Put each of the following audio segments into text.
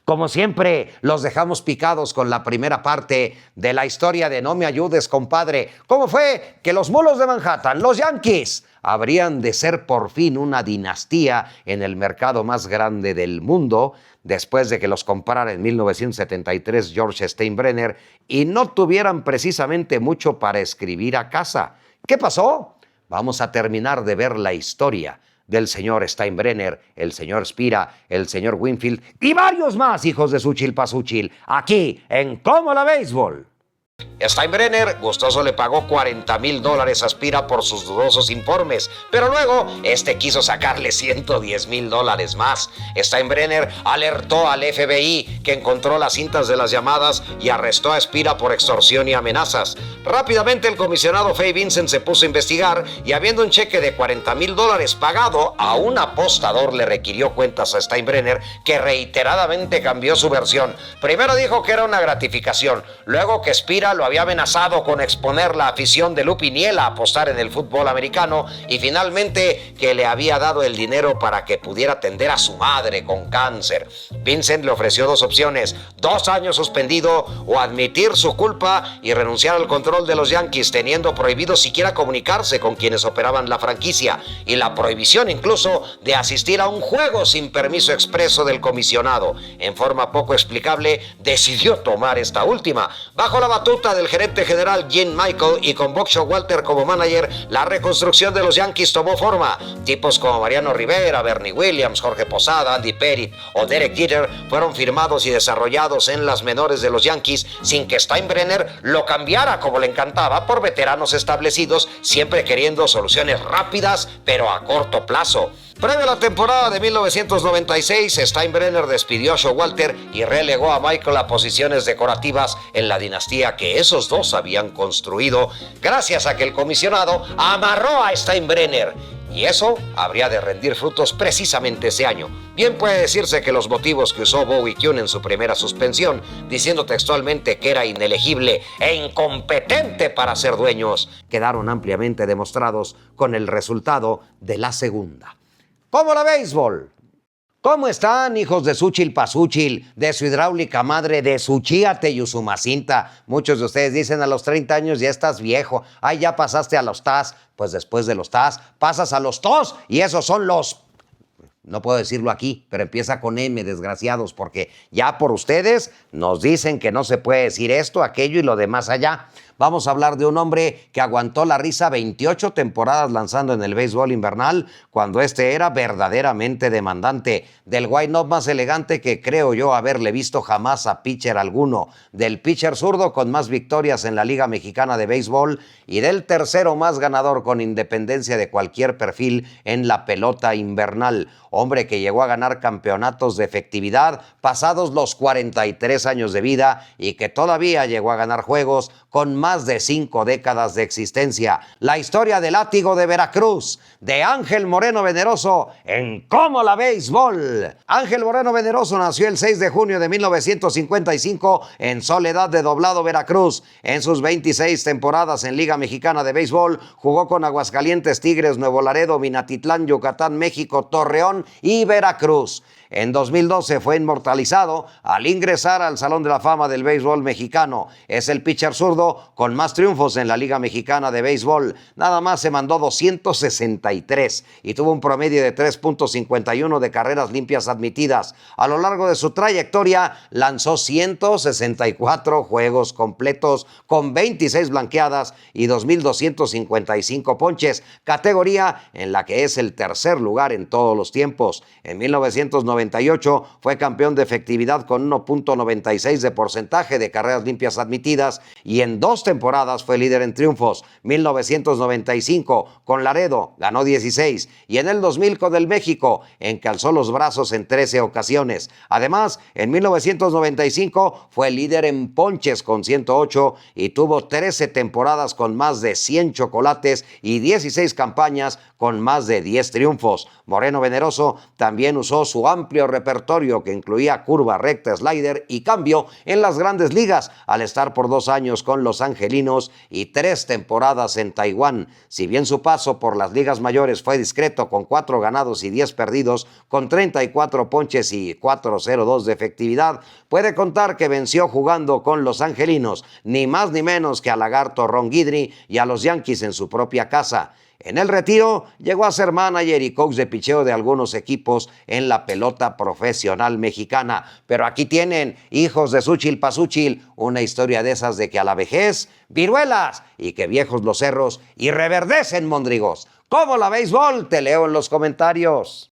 Como siempre, los dejamos picados con la primera parte de la historia de No me ayudes, compadre. ¿Cómo fue que los Mulos de Manhattan, los Yankees, habrían de ser por fin una dinastía en el mercado más grande del mundo después de que los comprara en 1973 George Steinbrenner y no tuvieran precisamente mucho para escribir a casa? ¿Qué pasó? Vamos a terminar de ver la historia del señor Steinbrenner, el señor Spira, el señor Winfield y varios más hijos de Suchilpasúchil, aquí en ¿Cómo la Béisbol? Steinbrenner gustoso le pagó $40,000 a Spira por sus dudosos informes, pero luego quiso sacarle $110,000 más. Steinbrenner alertó al FBI, que encontró las cintas de las llamadas y arrestó a Spira por extorsión y amenazas. Rápidamente el comisionado Fay Vincent se puso a investigar y, habiendo un cheque de $40,000 pagado a un apostador, le requirió cuentas a Steinbrenner, que reiteradamente cambió su versión. Primero dijo que era una gratificación, luego que Spira lo había amenazado con exponer la afición de Lou Piniella a apostar en el fútbol americano, y finalmente que le había dado el dinero para que pudiera atender a su madre con cáncer. Vincent le ofreció dos opciones: 2 años suspendido o admitir su culpa y renunciar al control de los Yankees, teniendo prohibido siquiera comunicarse con quienes operaban la franquicia, y la prohibición incluso de asistir a un juego sin permiso expreso del comisionado. En forma poco explicable, decidió tomar esta última. Bajo la batuta del gerente general Gene Michael y con Buck Showalter como manager, la reconstrucción de los Yankees tomó forma. Tipos como Mariano Rivera, Bernie Williams, Jorge Posada, Andy Pettitte o Derek Jeter fueron firmados y desarrollados en las menores de los Yankees sin que Steinbrenner lo cambiara como le encantaba por veteranos establecidos, siempre queriendo soluciones rápidas pero a corto plazo. Previo a la temporada de 1996, Steinbrenner despidió a Showalter y relegó a Michael a posiciones decorativas en la dinastía que esos dos habían construido, gracias a que el comisionado amarró a Steinbrenner. Y eso habría de rendir frutos precisamente ese año. Bien puede decirse que los motivos que usó Bowie Kuhn en su primera suspensión, diciendo textualmente que era inelegible e incompetente para ser dueños, quedaron ampliamente demostrados con el resultado de la segunda. ¿Cómo la Béisbol? ¿Cómo están, hijos de Suchilpasúchil, de su hidráulica madre, de su Chíate y Usumacinta? Muchos de ustedes dicen: a los 30 años ya estás viejo. Ay, ya pasaste a los TAS. Pues después de los TAS pasas a los TOS, y esos son los... No puedo decirlo aquí, pero empieza con M, desgraciados, porque ya por ustedes nos dicen que no se puede decir esto, aquello y lo demás allá. Vamos a hablar de un hombre que aguantó la risa 28 temporadas lanzando en el béisbol invernal, cuando era verdaderamente demandante, del wind-up más elegante que creo yo haberle visto jamás a pitcher alguno, del pitcher zurdo con más victorias en la Liga Mexicana de Béisbol y del tercero más ganador con independencia de cualquier perfil en la pelota invernal. Hombre que llegó a ganar campeonatos de efectividad pasados los 43 años de vida y que todavía llegó a ganar juegos con más de 5 décadas de existencia. La historia del látigo de Veracruz, de Ángel Moreno Veneroso, en ¿Cómo la Béisbol? Ángel Moreno Veneroso nació el 6 de junio de 1955 en Soledad de Doblado, Veracruz. En sus 26 temporadas en Liga Mexicana de Béisbol, jugó con Aguascalientes, Tigres, Nuevo Laredo, Minatitlán, Yucatán, México, Torreón y Veracruz. En 2012 fue inmortalizado al ingresar al Salón de la Fama del Béisbol Mexicano. Es el pitcher zurdo con más triunfos en la Liga Mexicana de Béisbol. Nada más se mandó 263 y tuvo un promedio de 3.51 de carreras limpias admitidas. A lo largo de su trayectoria lanzó 164 juegos completos con 26 blanqueadas y 2.255 ponches, categoría en la que es el tercer lugar en todos los tiempos. En 1998 fue campeón de efectividad con 1.96 de porcentaje de carreras limpias admitidas y en 2 temporadas fue líder en triunfos. 1995 con Laredo ganó 16 y en el 2000 con el México, en que alzó los brazos en 13 ocasiones. Además, en 1995 fue líder en ponches con 108 y tuvo 13 temporadas con más de 100 chocolates y 16 campañas con más de 10 triunfos. Moreno Veneroso también usó su amplio repertorio que incluía curva, recta, slider y cambio en las grandes ligas al estar por 2 años con los Angelinos y 3 temporadas en Taiwán. Si bien su paso por las ligas mayores fue discreto con 4 ganados y 10 perdidos, con 34 ponches y 4.02 de efectividad, puede contar que venció jugando con los Angelinos, ni más ni menos que a Lagarto Ron Guidry y a los Yankees en su propia casa. En el retiro llegó a ser manager y coach de picheo de algunos equipos en la pelota profesional mexicana. Pero aquí tienen, hijos de Xúchil, una historia de esas de que a la vejez, viruelas, y que viejos los cerros y reverdecen mondrigos. ¿Cómo la béisbol? Te leo en los comentarios.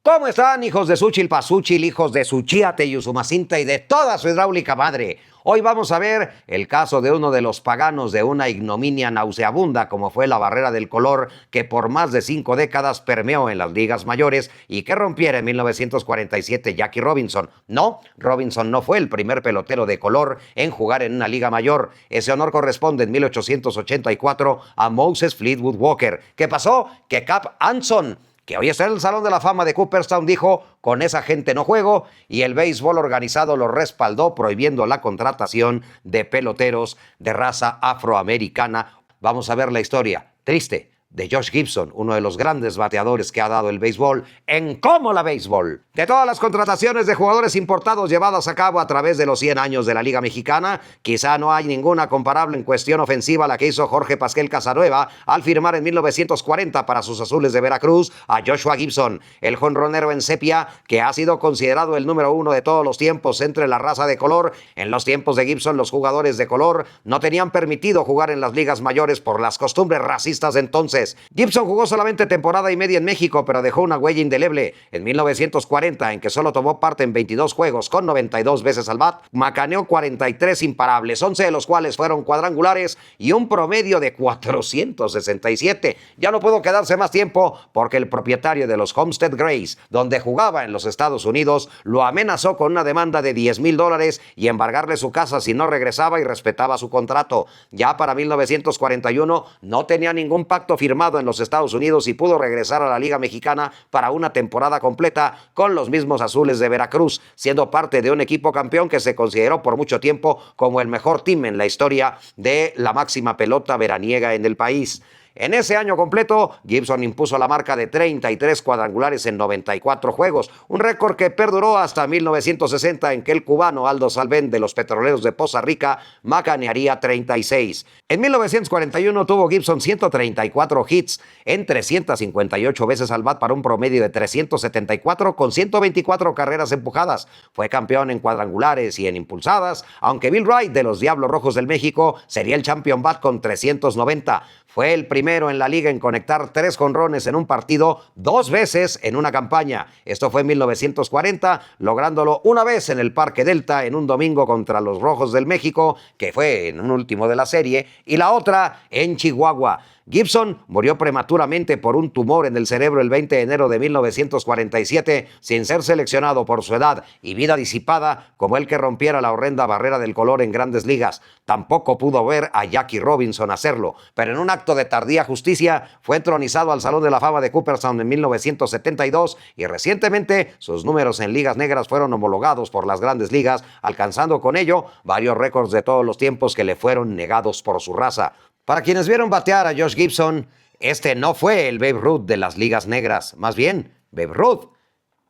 ¿Cómo están, hijos de Xúchil, hijos de Suchiate y Usumacinta y de toda su hidráulica madre? Hoy vamos a ver el caso de uno de los paganos de una ignominia nauseabunda como fue la barrera del color que por más de 5 décadas permeó en las ligas mayores y que rompiera en 1947 Jackie Robinson. No, Robinson no fue el primer pelotero de color en jugar en una liga mayor. Ese honor corresponde en 1884 a Moses Fleetwood Walker. ¿Qué pasó? Que Cap Anson, que hoy está en el Salón de la Fama de Cooperstown, dijo: con esa gente no juego, y el béisbol organizado lo respaldó prohibiendo la contratación de peloteros de raza afroamericana. Vamos a ver la historia triste de Josh Gibson, uno de los grandes bateadores que ha dado el béisbol en Cómo la Béisbol. De todas las contrataciones de jugadores importados llevadas a cabo a través de los 100 años de la Liga Mexicana, quizá no hay ninguna comparable en cuestión ofensiva a la que hizo Jorge Pasquel Casanueva al firmar en 1940 para sus Azules de Veracruz a Joshua Gibson, el jonronero en sepia que ha sido considerado el número 1 de todos los tiempos entre la raza de color. En los tiempos de Gibson, los jugadores de color no tenían permitido jugar en las ligas mayores por las costumbres racistas de entonces. Gibson jugó solamente temporada y media en México, pero dejó una huella indeleble. En 1940, en que solo tomó parte en 22 juegos con 92 veces al bat, macaneó 43 imparables, 11 de los cuales fueron cuadrangulares y un promedio de 467. Ya no pudo quedarse más tiempo porque el propietario de los Homestead Grays, donde jugaba en los Estados Unidos, lo amenazó con una demanda de $10,000 y embargarle su casa si no regresaba y respetaba su contrato. Ya para 1941 no tenía ningún pacto firmado en los Estados Unidos y pudo regresar a la Liga Mexicana para una temporada completa con los mismos Azules de Veracruz, siendo parte de un equipo campeón que se consideró por mucho tiempo como el mejor team en la historia de la máxima pelota veraniega en el país. En ese año completo, Gibson impuso la marca de 33 cuadrangulares en 94 juegos, un récord que perduró hasta 1960, en que el cubano Aldo Salvén de los Petroleros de Poza Rica macanearía 36. En 1941 tuvo Gibson 134 hits en 358 veces al bat para un promedio de 374 con 124 carreras empujadas. Fue campeón en cuadrangulares y en impulsadas, aunque Bill Wright de los Diablos Rojos del México sería el champion bat con 390. Fue el primero en la liga en conectar 3 jonrones en un partido 2 veces en una campaña. Esto fue en 1940, lográndolo una vez en el Parque Delta en un domingo contra los Rojos del México, que fue en un último de la serie, y la otra en Chihuahua. Gibson murió prematuramente por un tumor en el cerebro el 20 de enero de 1947, sin ser seleccionado por su edad y vida disipada como el que rompiera la horrenda barrera del color en grandes ligas. Tampoco pudo ver a Jackie Robinson hacerlo, pero en un acto de tardía justicia fue entronizado al Salón de la Fama de Cooperstown en 1972 y recientemente sus números en ligas negras fueron homologados por las grandes ligas, alcanzando con ello varios récords de todos los tiempos que le fueron negados por su raza. Para quienes vieron batear a Josh Gibson, este no fue el Babe Ruth de las ligas negras. Más bien, Babe Ruth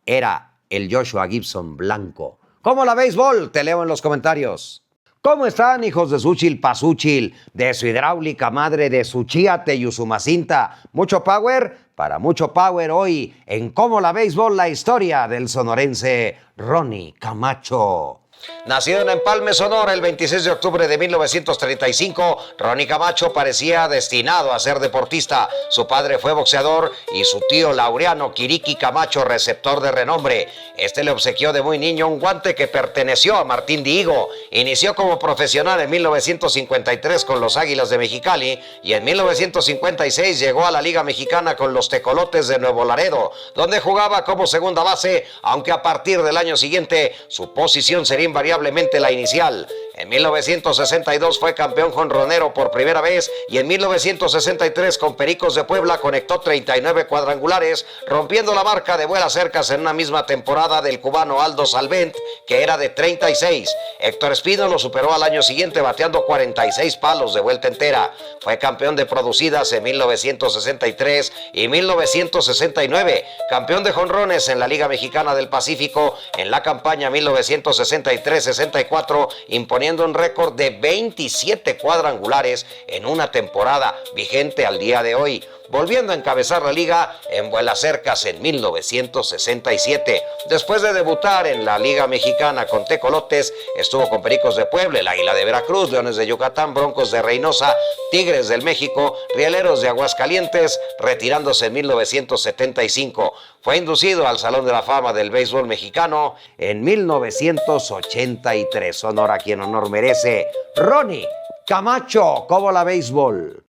era el Joshua Gibson blanco. ¿Cómo la béisbol? Te leo en los comentarios. ¿Cómo están, hijos de Xúchil, de su hidráulica madre, de Suchiate y Usumacinta? ¿Mucho power? Para mucho power hoy en Cómo la béisbol, la historia del sonorense Ronnie Camacho. Nacido en Empalme, Sonora, el 26 de octubre de 1935, Ronnie Camacho parecía destinado a ser deportista. Su padre fue boxeador y su tío Laureano Quiriqui Camacho, receptor de renombre. Este le obsequió de muy niño un guante que perteneció a Martín Dihigo. Inició como profesional en 1953 con los Águilas de Mexicali y en 1956 llegó a la Liga Mexicana con los Tecolotes de Nuevo Laredo, donde jugaba como segunda base, aunque a partir del año siguiente su posición sería invariablemente la inicial. En En 1962 fue campeón jonronero por primera vez y en 1963 con Pericos de Puebla conectó 39 cuadrangulares, rompiendo la marca de vuelas cercas en una misma temporada del cubano Aldo Salvent, que era de 36. Héctor Espino lo superó al año siguiente bateando 46 palos de vuelta entera. Fue campeón de producidas en 1963 y 1969, campeón de jonrones en la Liga Mexicana del Pacífico en la campaña 1963-64, imponiendo un récord de 27 cuadrangulares en una temporada vigente al día de hoy, volviendo a encabezar la liga en vuelas cercas en 1967. Después de debutar en la Liga Mexicana con Tecolotes, estuvo con Pericos de Puebla, el Águila de Veracruz, Leones de Yucatán, Broncos de Reynosa, Tigres del México, Rieleros de Aguascalientes, retirándose en 1975. Fue inducido al Salón de la Fama del Béisbol Mexicano en 1983. Honor a quien honor merece. Ronnie Camacho, ¿cómo la béisbol?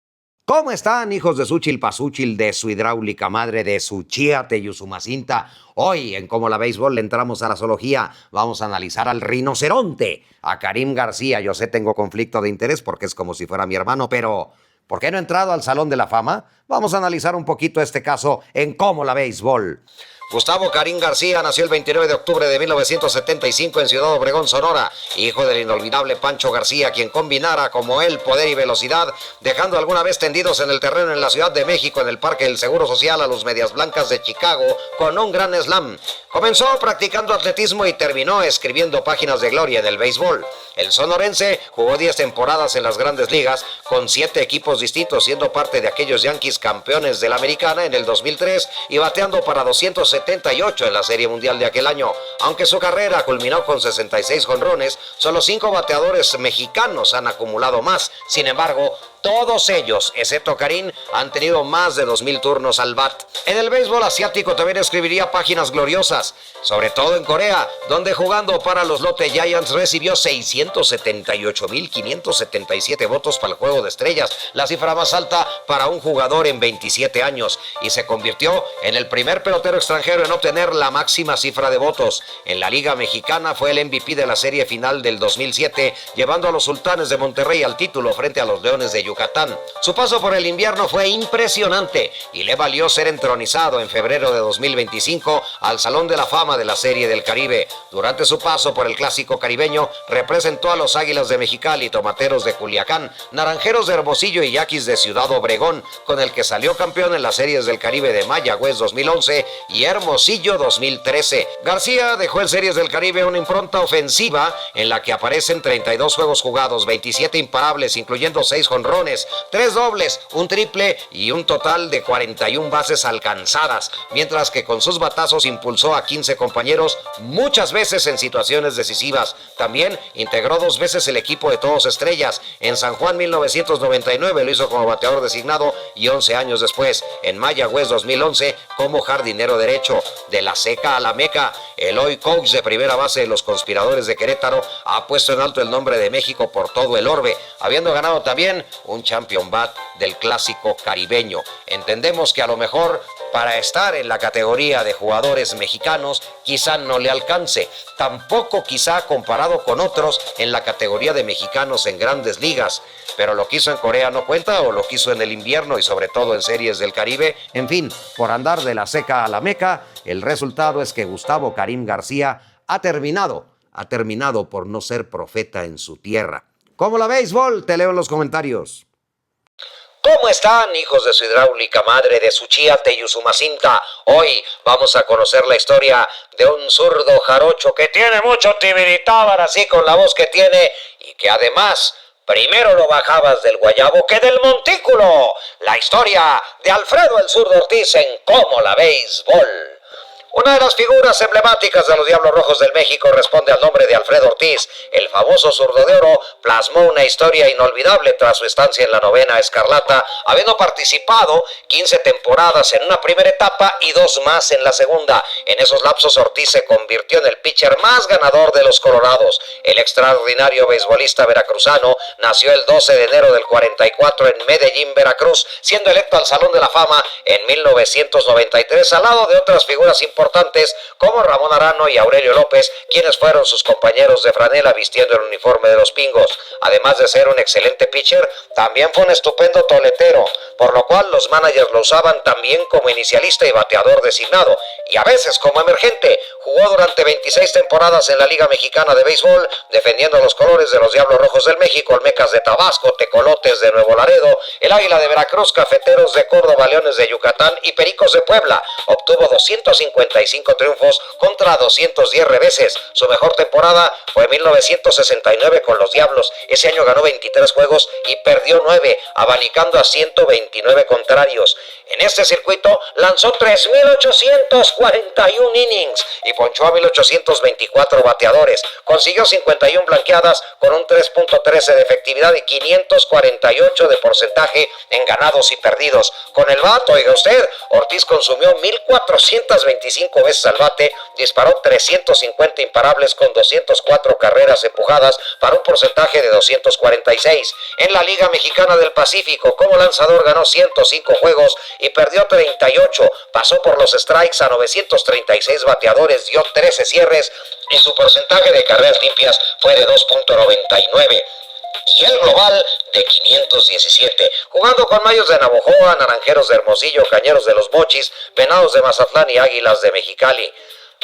¿Cómo están, hijos de su chilpazúchil, de su hidráulica madre, de su chíate y usumacinta? Hoy, en Cómo la Béisbol, le entramos a la zoología. Vamos a analizar al rinoceronte, a Karim García. Yo sé, tengo conflicto de interés porque es como si fuera mi hermano, pero ¿por qué no ha entrado al Salón de la Fama? Vamos a analizar un poquito este caso en Cómo la Béisbol. Gustavo Karim García nació el 29 de octubre de 1975 en Ciudad Obregón, Sonora, hijo del inolvidable Pancho García, quien combinara como él poder y velocidad, dejando alguna vez tendidos en el terreno en la Ciudad de México en el Parque del Seguro Social a los Medias Blancas de Chicago con un gran slam. Comenzó practicando atletismo y terminó escribiendo páginas de gloria en el béisbol. El sonorense jugó 10 temporadas en las Grandes Ligas con 7 equipos distintos, siendo parte de aquellos Yankees campeones de la Americana en el 2003 y bateando para 278 en la Serie Mundial de aquel año. Aunque su carrera culminó con 66 jonrones, solo 5 bateadores mexicanos han acumulado más. Sin embargo, todos ellos, excepto Karim, han tenido más de 2,000 turnos al bat. En el béisbol asiático también escribiría páginas gloriosas, sobre todo en Corea, donde jugando para los Lotte Giants recibió 678,577 votos para el Juego de Estrellas, la cifra más alta para un jugador en 27 años, y se convirtió en el primer pelotero extranjero en obtener la máxima cifra de votos. En la Liga Mexicana fue el MVP de la serie final del 2007, llevando a los Sultanes de Monterrey al título frente a los Leones de Yucatán. Su paso por el invierno fue impresionante y le valió ser entronizado en febrero de 2025 al Salón de la Fama de la Serie del Caribe. Durante su paso por el Clásico Caribeño, representó a los Águilas de Mexicali, Tomateros de Culiacán, Naranjeros de Hermosillo y Yaquis de Ciudad Obregón, con el que salió campeón en las Series del Caribe de Mayagüez 2011 y Hermosillo 2013. García dejó en Series del Caribe una impronta ofensiva en la que aparecen 32 juegos jugados, 27 imparables, incluyendo 6 jonrones, 3 dobles, un triple y un total de 41 bases alcanzadas, mientras que con sus batazos impulsó a 15 compañeros muchas veces en situaciones decisivas. También integró 2 veces el equipo de Todos Estrellas. En San Juan 1999 lo hizo como bateador designado y 11 años después, en Mayagüez 2011, como jardinero derecho. De la seca a la meca, el hoy coach de primera base de los Conspiradores de Querétaro ha puesto en alto el nombre de México por todo el orbe, habiendo ganado también un Champion Bat del Clásico Caribeño. Entendemos que a lo mejor para estar en la categoría de jugadores mexicanos quizá no le alcance, tampoco quizá comparado con otros en la categoría de mexicanos en Grandes Ligas, pero lo que hizo en Corea no cuenta, o lo que hizo en el invierno y sobre todo en Series del Caribe. En fin, por andar de la seca a la meca, el resultado es que Gustavo Karim García ha terminado por no ser profeta en su tierra. ¿Cómo la béisbol? Te leo en los comentarios. ¿Cómo están, hijos de su hidráulica madre, de su chíate y usumacinta? Hoy vamos a conocer la historia de un zurdo jarocho que tiene mucho tibiritábar, así con la voz que tiene, y que además primero lo bajabas del guayabo que del montículo. La historia de Alfredo el Zurdo Ortiz en Cómo la Béisbol. Una de las figuras emblemáticas de los Diablos Rojos del México responde al nombre de Alfredo Ortiz. El famoso zurdo de oro plasmó una historia inolvidable tras su estancia en la novena escarlata, habiendo participado 15 temporadas en una primera etapa y 2 más en la segunda. En esos lapsos Ortiz se convirtió en el pitcher más ganador de los Colorados. El extraordinario beisbolista veracruzano nació el 12 de enero del 44 en Medellín, Veracruz, siendo electo al Salón de la Fama en 1993 al lado de otras figuras importantes importantes como Ramón Arano y Aurelio López, quienes fueron sus compañeros de franela vistiendo el uniforme de los Pingos. Además de ser un excelente pitcher, también fue un estupendo toletero, por lo cual los managers lo usaban también como inicialista y bateador designado, y a veces como emergente. Jugó durante 26 temporadas en la Liga Mexicana de Béisbol, defendiendo los colores de los Diablos Rojos del México, Olmecas de Tabasco, Tecolotes de Nuevo Laredo, el Águila de Veracruz, Cafeteros de Córdoba, Leones de Yucatán y Pericos de Puebla. Obtuvo 255 triunfos contra 210 reveses. Su mejor temporada fue en 1969 con los Diablos. Ese año ganó 23 juegos y perdió 9, abanicando a 129 contrarios. En este circuito lanzó 3,841 innings y ponchó a 1,824 bateadores. Consiguió 51 blanqueadas con un 3.13 de efectividad y 548 de porcentaje en ganados y perdidos. Con el bat, oiga usted, Ortiz consumió 1,425 veces al bate, disparó 350 imparables con 204 carreras empujadas para un porcentaje de 246. En la Liga Mexicana del Pacífico, como lanzador ganó 105 juegos y perdió 38. Pasó por los strikes a 936 bateadores, dio 13 cierres y su porcentaje de carreras limpias fue de 2.99. Y el global de 517, jugando con Mayos de Navojoa, Naranjeros de Hermosillo, Cañeros de los Mochis, Venados de Mazatlán y Águilas de Mexicali.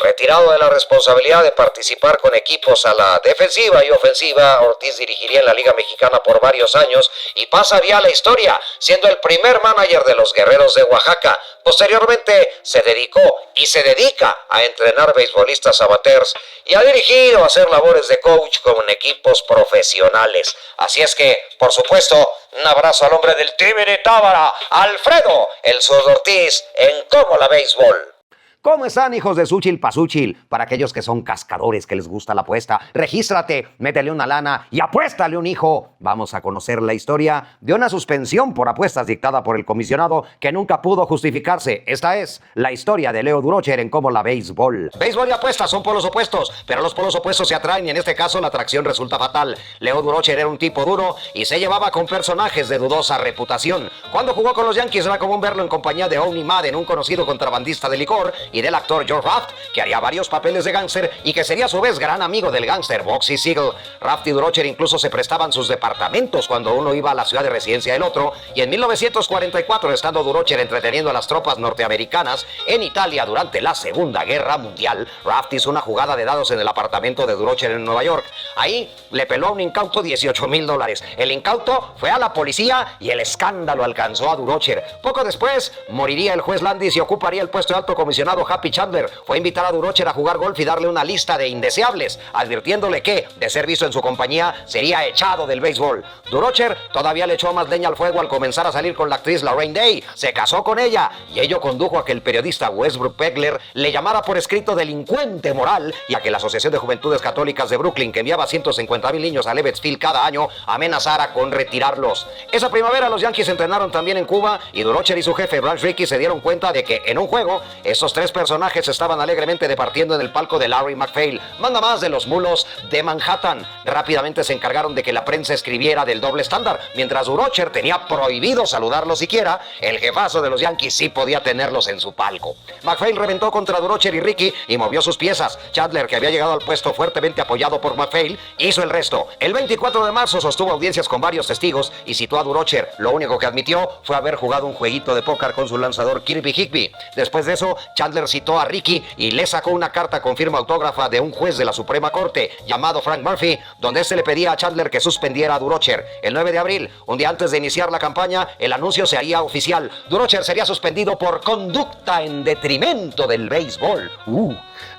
Retirado de la responsabilidad de participar con equipos a la defensiva y ofensiva, Ortiz dirigiría en la Liga Mexicana por varios años y pasaría a la historia, siendo el primer manager de los Guerreros de Oaxaca. Posteriormente se dedicó y se dedica a entrenar beisbolistas amateurs y a dirigir o hacer labores de coach con equipos profesionales. Así es que, por supuesto, un abrazo al hombre del Tigre de Tábara, Alfredo El Zurdo Ortiz, en Cómo la Béisbol. ¿Cómo están, hijos de Xúchil Pazúchil? Para aquellos que son cascadores, que les gusta la apuesta, regístrate, métele una lana y apuéstale un hijo. Vamos a conocer la historia de una suspensión por apuestas dictada por el comisionado que nunca pudo justificarse. Esta es la historia de Leo Durocher en Cómo la Béisbol. Béisbol y apuestas son polos opuestos, pero los polos opuestos se atraen y en este caso la atracción resulta fatal. Leo Durocher era un tipo duro y se llevaba con personajes de dudosa reputación. Cuando jugó con los Yankees era común verlo en compañía de Owney Madden, un conocido contrabandista de licor, y del actor George Raft, que haría varios papeles de gángster y que sería a su vez gran amigo del gángster Boxy Siegel. Raft y Durocher incluso se prestaban sus departamentos cuando uno iba a la ciudad de residencia del otro, y en 1944, estando Durocher entreteniendo a las tropas norteamericanas en Italia durante la Segunda Guerra Mundial, Raft hizo una jugada de dados en el apartamento de Durocher en Nueva York. Ahí le peló a un incauto $18,000. El incauto fue a la policía y el escándalo alcanzó a Durocher. Poco después moriría el juez Landis y ocuparía el puesto de alto comisionado Happy Chandler. Fue a invitar a Durocher a jugar golf y darle una lista de indeseables, advirtiéndole que, de ser visto en su compañía, sería echado del béisbol. Durocher todavía le echó más leña al fuego al comenzar a salir con la actriz Lorraine Day. Se casó con ella y ello condujo a que el periodista Westbrook Pegler le llamara por escrito delincuente moral y a que la Asociación de Juventudes Católicas de Brooklyn, que enviaba 150,000 niños a Levitt Field cada año, amenazara con retirarlos. Esa primavera los Yankees entrenaron también en Cuba y Durocher y su jefe Branch Rickey se dieron cuenta de que en un juego esos tres personajes estaban alegremente departiendo en el palco de Larry McPhail, manda más de los mulos de Manhattan. Rápidamente se encargaron de que la prensa escribiera del doble estándar. Mientras Durocher tenía prohibido saludarlos siquiera, el jefazo de los Yankees sí podía tenerlos en su palco. McPhail reventó contra Durocher y Rickey y movió sus piezas. Chandler, que había llegado al puesto fuertemente apoyado por McPhail, hizo el resto. El 24 de marzo sostuvo audiencias con varios testigos y citó a Durocher. Lo único que admitió fue haber jugado un jueguito de póker con su lanzador Kirby Higby. Después de eso, Chandler citó a Rickey y le sacó una carta con firma autógrafa de un juez de la Suprema Corte llamado Frank Murphy, donde se le pedía a Chandler que suspendiera a Durocher. El 9 de abril, un día antes de iniciar la campaña, el anuncio se haría oficial. Durocher sería suspendido por conducta en detrimento del béisbol.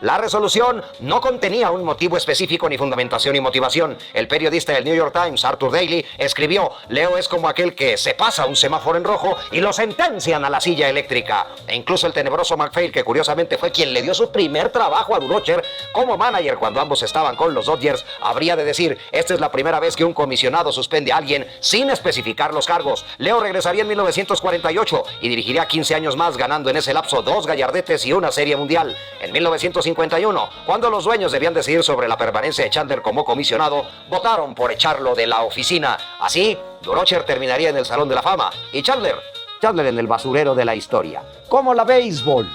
La resolución no contenía un motivo específico ni fundamentación ni motivación. El periodista del New York Times, Arthur Daly, escribió: Leo es como aquel que se pasa un semáforo en rojo y lo sentencian a la silla eléctrica. E incluso el tenebroso McPhail, que curiosamente fue quien le dio su primer trabajo a Durocher como manager cuando ambos estaban con los Dodgers, habría de decir: esta es la primera vez que un comisionado suspende a alguien sin especificar los cargos. Leo regresaría en 1948 y dirigiría 15 años más, ganando en ese lapso 2 gallardetes y una serie mundial. En 1951, cuando los dueños debían decidir sobre la permanencia de Chandler como comisionado, votaron por echarlo de la oficina. Así, Durocher terminaría en el Salón de la Fama y Chandler en el basurero de la historia. Como la Béisbol.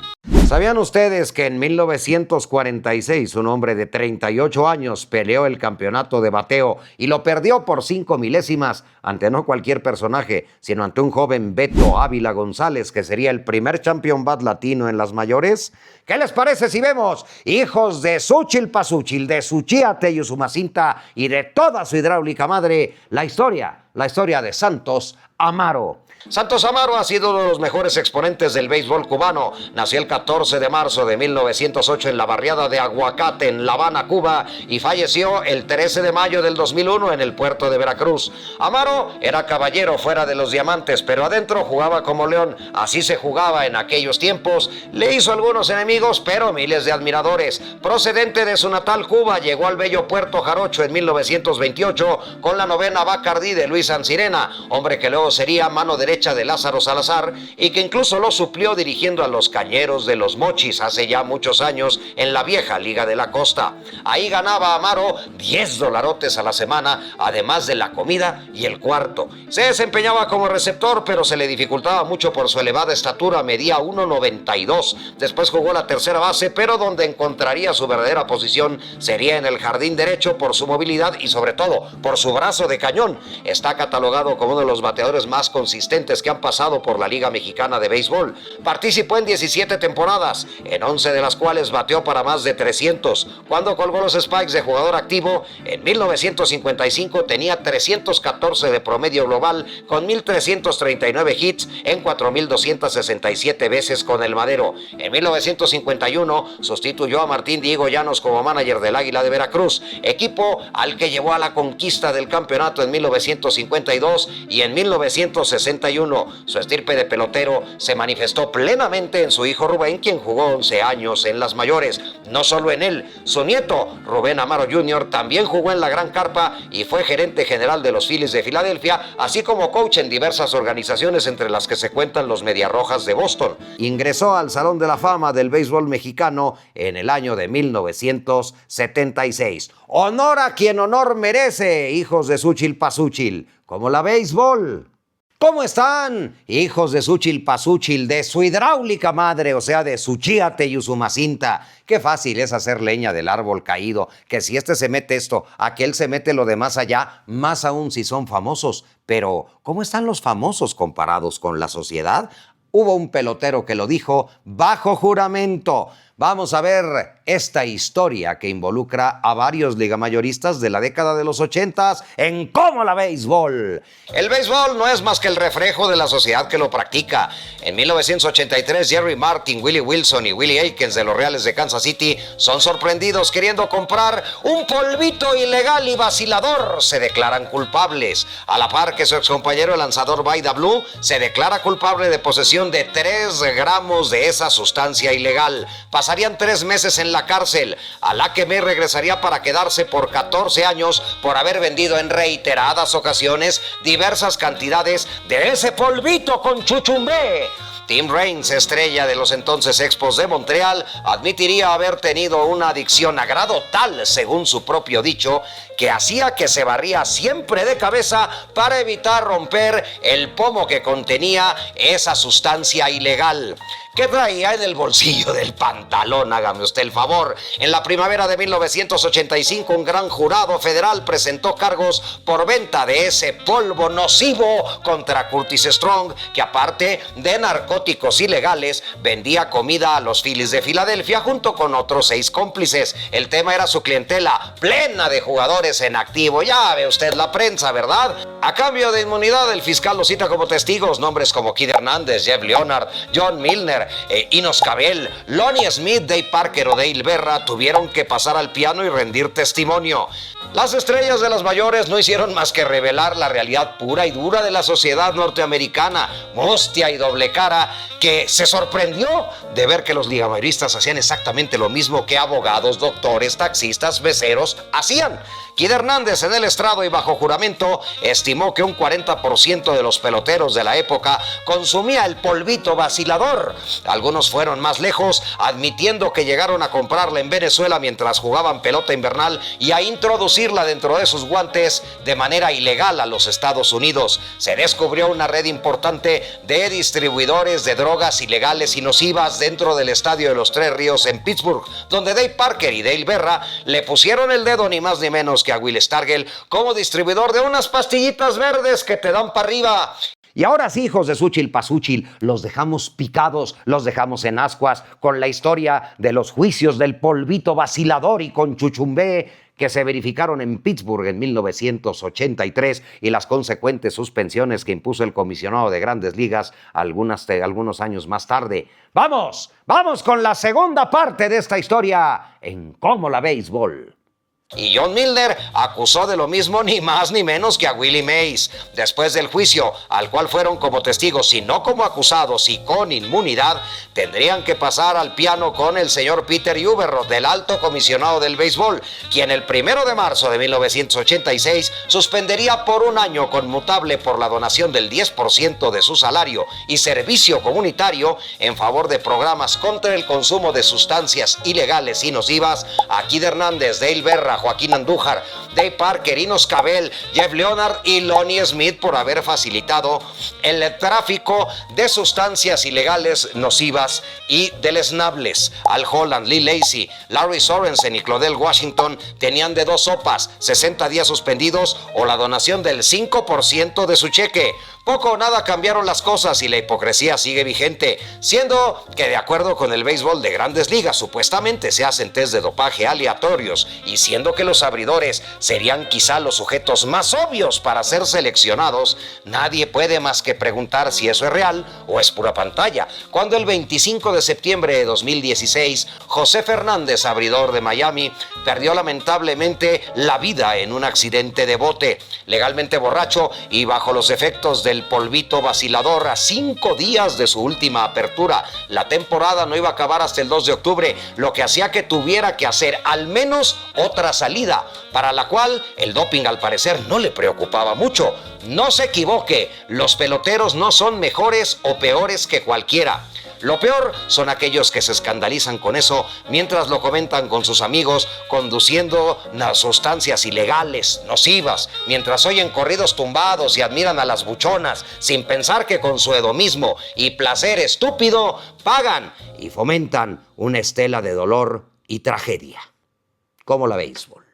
¿Sabían ustedes que en 1946 un hombre de 38 años peleó el campeonato de bateo y lo perdió por 5 milésimas ante no cualquier personaje, sino ante un joven Beto Ávila González, que sería el primer champion bat latino en las mayores? ¿Qué les parece si vemos hijos de Xúchitl Pazúchil, de Suchiate y Usumacinta y de toda su hidráulica madre, la historia de Santos Amaro? Santos Amaro ha sido uno de los mejores exponentes del béisbol cubano. Nació el 14 de marzo de 1908 en la barriada de Aguacate, en La Habana, Cuba, y falleció el 13 de mayo del 2001 en el puerto de Veracruz. Amaro era caballero fuera de los diamantes, pero adentro jugaba como león. Así se jugaba en aquellos tiempos. Le hizo algunos enemigos, pero miles de admiradores. Procedente de su natal Cuba, llegó al bello Puerto Jarocho en 1928 con la novena Bacardí de Luis Ancirena, hombre que luego sería mano derecha de Lázaro Salazar y que incluso lo suplió dirigiendo a los Cañeros de los Mochis hace ya muchos años en la vieja Liga de la Costa. Ahí ganaba Amaro $10 a la semana, además de la comida y el cuarto. Se desempeñaba como receptor, pero se le dificultaba mucho por su elevada estatura, medía 1.92. Después jugó la tercera base, pero donde encontraría su verdadera posición sería en el jardín derecho por su movilidad y sobre todo por su brazo de cañón. Está catalogado como uno de los bateadores más consistentes que han pasado por la Liga Mexicana de Béisbol. Participó en 17 temporadas, en 11 de las cuales bateó para más de 300. Cuando colgó los Spikes de jugador activo, en 1955 tenía 314 de promedio global con 1.339 hits en 4.267 veces con el Madero. En 1951 sustituyó a Martín Diego Llanos como manager del Águila de Veracruz, equipo al que llevó a la conquista del campeonato en 1952 y en 1961. Su estirpe de pelotero se manifestó plenamente en su hijo Rubén, quien jugó 11 años en las mayores. No solo en él, su nieto Rubén Amaro Jr. también jugó en la Gran Carpa y fue gerente general de los Phillies de Filadelfia, así como coach en diversas organizaciones, entre las que se cuentan los Mediarrojas de Boston. Ingresó al Salón de la Fama del béisbol mexicano en el año de 1976. Honor a quien honor merece, hijos de Xúchitl Pazúchil, como la béisbol. ¿Cómo están, hijos de Xúchitl Pazúchil, de su hidráulica madre, o sea, de Suchiate y Usumacinta? Qué fácil es hacer leña del árbol caído, que si este se mete esto, aquel se mete lo de más allá, más aún si son famosos. Pero, ¿cómo están los famosos comparados con la sociedad? Hubo un pelotero que lo dijo bajo juramento. Vamos a ver esta historia que involucra a varios ligamayoristas de la década de los 80 en Cómo la Béisbol. El béisbol no es más que el reflejo de la sociedad que lo practica. En 1983, Jerry Martin, Willie Wilson y Willie Aikens de los Reales de Kansas City son sorprendidos queriendo comprar un polvito ilegal y vacilador. Se declaran culpables. A la par que su excompañero, el lanzador Vida Blue, se declara culpable de posesión de 3 gramos de esa sustancia ilegal. Pasarían 3 meses en la cárcel, a la que me regresaría para quedarse por 14 años por haber vendido en reiteradas ocasiones diversas cantidades de ese polvito con chuchumbé. Tim Raines, estrella de los entonces Expos de Montreal, admitiría haber tenido una adicción a grado tal, según su propio dicho, que hacía que se barría siempre de cabeza para evitar romper el pomo que contenía esa sustancia ilegal. ¿Qué traía en el bolsillo del pantalón? Hágame usted el favor. En la primavera de 1985, un gran jurado federal presentó cargos por venta de ese polvo nocivo contra Curtis Strong, que aparte de narcóticos ilegales, vendía comida a los Phillies de Filadelfia junto con otros 6 cómplices. El tema era su clientela, plena de jugadores en activo. Ya ve usted la prensa, ¿verdad? A cambio de inmunidad, el fiscal los cita como testigos nombres como Kid Hernández, Jeff Leonard, John Milner, Inos Cabell, Lonnie Smith, Dave Parker o Dale Berra tuvieron que pasar al piano y rendir testimonio. Las estrellas de las mayores no hicieron más que revelar la realidad pura y dura de la sociedad norteamericana, mustia y doble cara, que se sorprendió de ver que los ligamayoristas hacían exactamente lo mismo que abogados, doctores, taxistas, meseros hacían. Kid Hernández, en el estrado y bajo juramento, estimó que un 40% de los peloteros de la época consumía el polvito vacilador. Algunos fueron más lejos, admitiendo que llegaron a comprarla en Venezuela mientras jugaban pelota invernal y a introducirla dentro de sus guantes de manera ilegal a los Estados Unidos. Se descubrió una red importante de distribuidores de drogas ilegales y nocivas dentro del Estadio de los Tres Ríos en Pittsburgh, donde Dave Parker y Dale Berra le pusieron el dedo ni más ni menos que a Will Stargell como distribuidor de unas pastillitas verdes que te dan para arriba. Y ahora sí, hijos de Xúchitl Pazúchil, los dejamos picados, los dejamos en ascuas con la historia de los juicios del polvito vacilador y con chuchumbé que se verificaron en Pittsburgh en 1983 y las consecuentes suspensiones que impuso el comisionado de Grandes Ligas algunos años más tarde. ¡Vamos! ¡Vamos con la segunda parte de esta historia en Cómo la Béisbol! Y John Milner acusó de lo mismo ni más ni menos que a Willie Mays. Después del juicio, al cual fueron como testigos y no como acusados y con inmunidad, tendrían que pasar al piano con el señor Peter Ueberroth, del alto comisionado del béisbol, quien el 1 de marzo de 1986 suspendería por un año conmutable por la donación del 10% de su salario y servicio comunitario en favor de programas contra el consumo de sustancias ilegales y nocivas a Kid Hernández, Dale Berra, Joaquín Andújar, Dave Parker, Enos Cabell, Jeff Leonard y Lonnie Smith por haber facilitado el tráfico de sustancias ilegales nocivas y deleznables. Al Holland, Lee Lacy, Larry Sorensen y Claudel Washington tenían de dos sopas: 60 días suspendidos o la donación del 5% de su cheque. Poco o nada cambiaron las cosas y la hipocresía sigue vigente, siendo que de acuerdo con el béisbol de Grandes Ligas supuestamente se hacen test de dopaje aleatorios y siendo que los abridores serían quizá los sujetos más obvios para ser seleccionados, nadie puede más que preguntar si eso es real o es pura pantalla. Cuando el 25 de septiembre de 2016, José Fernández, abridor de Miami, perdió lamentablemente la vida en un accidente de bote, legalmente borracho y bajo los efectos del polvito vacilador a 5 días de su última apertura. La temporada no iba a acabar hasta el 2 de octubre, lo que hacía que tuviera que hacer al menos otra salida, para la cual el doping al parecer no le preocupaba mucho. No se equivoque, los peloteros no son mejores o peores que cualquiera. Lo peor son aquellos que se escandalizan con eso mientras lo comentan con sus amigos, conduciendo sustancias ilegales, nocivas, mientras oyen corridos tumbados y admiran a las buchonas, sin pensar que con su hedonismo y placer estúpido pagan y fomentan una estela de dolor y tragedia. Como la béisbol.